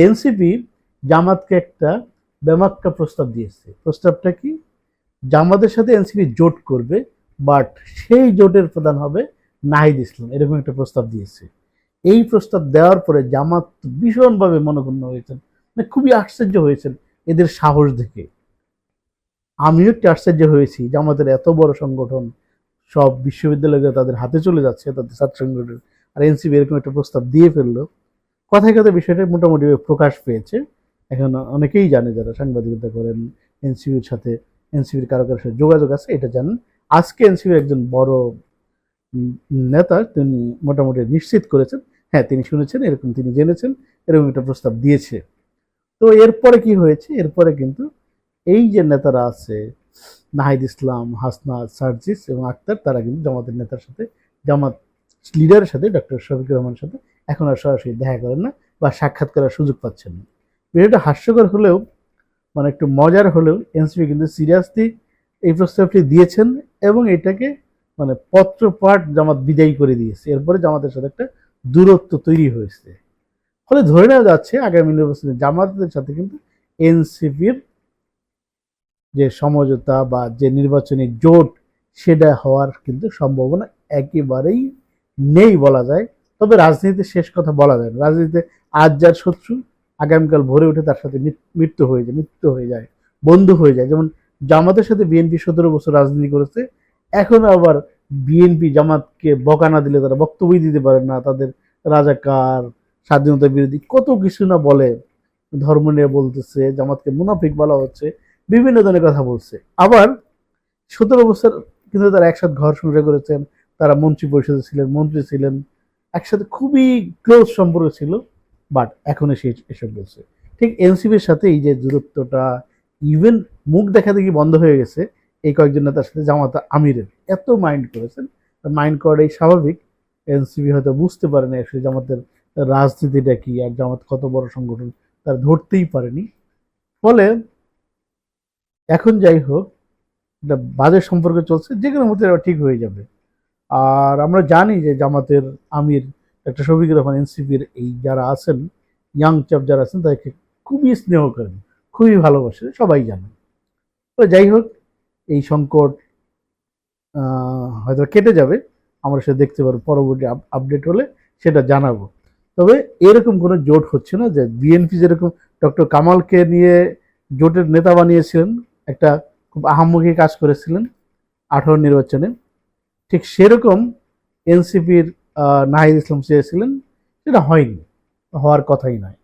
NCP জামাতকে একটা বেমাক্কা প্রস্তাব দিয়েছে। প্রস্তাবটা কি? জামাতের সাথে এনসিপি জোট করবে, বাট সেই জোটের প্রধান হবে নাহিদ ইসলাম, এরকম একটা প্রস্তাব দিয়েছে। এই প্রস্তাব দেওয়ার পরে জামাত ভীষণভাবে মনক্ষুণ্ণ হয়েছেন, মানে খুবই আশ্চর্য হয়েছেন এদের সাহস দেখে। আমিও একটু আশ্চর্য হয়েছি, জামাতের এত বড় সংগঠন, সব বিশ্ববিদ্যালয়গুলো তাদের হাতে চলে যাচ্ছে, তাদের ছাত্র সংগঠন, আর এনসিপি এরকম একটা প্রস্তাব দিয়ে ফেললো। কথায় কথায় বিষয়টা মোটামুটি প্রকাশ পেয়েছে। এখন অনেকেই জানে, যারা সাংবাদিকতা করেন, এনসিপির সাথে, এনসিপির কারো কারোর সাথে যোগাযোগ আছে, এটা জানেন। আজকে এনসিপির একজন বড় নেতা তিনি মোটামুটি নিশ্চিত করেছেন, হ্যাঁ তিনি শুনেছেন, এরকম তিনি জেনেছেন, এরকম একটা প্রস্তাব দিয়েছে। তো এরপরে কি হয়েছে? এরপরে কিন্তু এই যে নেতারা আছে, নাহিদ ইসলাম, হাসনাত, সার্জিস এবং আক্তার, তারা কিন্তু জামাতের নেতার সাথে, জামাত লিডারের সাথে, ডক্টর শফিকুর রহমানের সাথে এখন আর সরাসরি দেখা করেন না বা সাক্ষাৎ করার সুযোগ পাচ্ছেন না। বিষয়টা হাস্যকর হলেও, মানে একটু মজার হলেও, এনসিপি কিন্তু সিরিয়াসলি এই প্রস্তাবটি দিয়েছেন এবং এটাকে মানে পত্রপাঠ জামাত বিদায়ী করে দিয়েছে। এরপরে জামাতের সাথে একটা দূরত্ব তৈরি হয়েছে। ফলে ধরে নেওয়া যাচ্ছে আগামী নির্বাচনে জামাতের সাথে কিন্তু এনসিপির যে সমঝোতা বা যে নির্বাচনী জোট, সেটা হওয়ার কিন্তু সম্ভাবনা একেবারেই নেই বলা যায়। তবে রাজনীতিতে শেষ কথা বলা যায় না। রাজনীতিতে আজ যার শত্রু, আগামীকাল ভোরে উঠে তার সাথে মৃত্যু হয়ে যায়, বন্ধু হয়ে যায়। যেমন জামাতের সাথে বিএনপি 17 বছর রাজনীতি করেছে, এখন আবার বিএনপি জামাতকে বকা না দিলে তারা বক্তব্য দিতে পারেন না, তাদের রাজাকার, স্বাধীনতা বিরোধী কত কিছু না বলে, ধর্ম নিয়ে বলতেছে, জামাতকে মুনাফিক বলা হচ্ছে, বিভিন্ন ধরনের কথা বলছে। আবার 17 বছর কিন্তু তারা একসাথে ঘর সংসার করেছেন, তারা মন্ত্রী পরিষদে ছিলেন, মন্ত্রী ছিলেন, একসাথে খুবই ক্লোজ সম্পর্ক ছিল, বাট এখন এসে এসব বলছে। ঠিক এনসিপির সাথে এই যে দূরত্বটা, ইভেন মুখ দেখা দেখি বন্ধ হয়ে গেছে এই কয়েকজন নেতার সাথে জামাত আমিরের, এত মাইন্ড করেছেন। মাইন্ড করাটাই স্বাভাবিক। এনসিপি হয়তো বুঝতে পারে না আসলে জামাতের রাজনীতিটা কি, আর জামাত কত বড় সংগঠন তারা ধরতেই পারেনি। ফলে এখন যাই হোক, একটা বাজে সম্পর্ক চলছে, যে কোনো মুহূর্তে ঠিক হয়ে যাবে। আর আমরা জানি যে জামাতের আমির একটা শফিকুর রহমান, এনসিপির এই যারা আছেন, ইয়াং চাপ যারা আছেন, তাদেরকে খুবই স্নেহ করেন, খুবই ভালোবাসে, সবাই জানেন। তো যাই হোক, এই সংকট হয়তো কেটে যাবে, আমরা সেটা দেখতে পারবো, পরবর্তী আপডেট হলে সেটা জানাবো। তবে এরকম কোনো জোট হচ্ছে না যে বিএনপি যেরকম ডক্টর কামালকে নিয়ে জোটের নেতা বানিয়েছিলেন, একটা খুব আহাম্মকি কাজ করেছিলেন 18 নির্বাচনে, ঠিক সেরকম এনসিপির নাহিদ ইসলাম চেয়েছিলেন, সেটা হয়নি, হওয়ার কথাই নয়।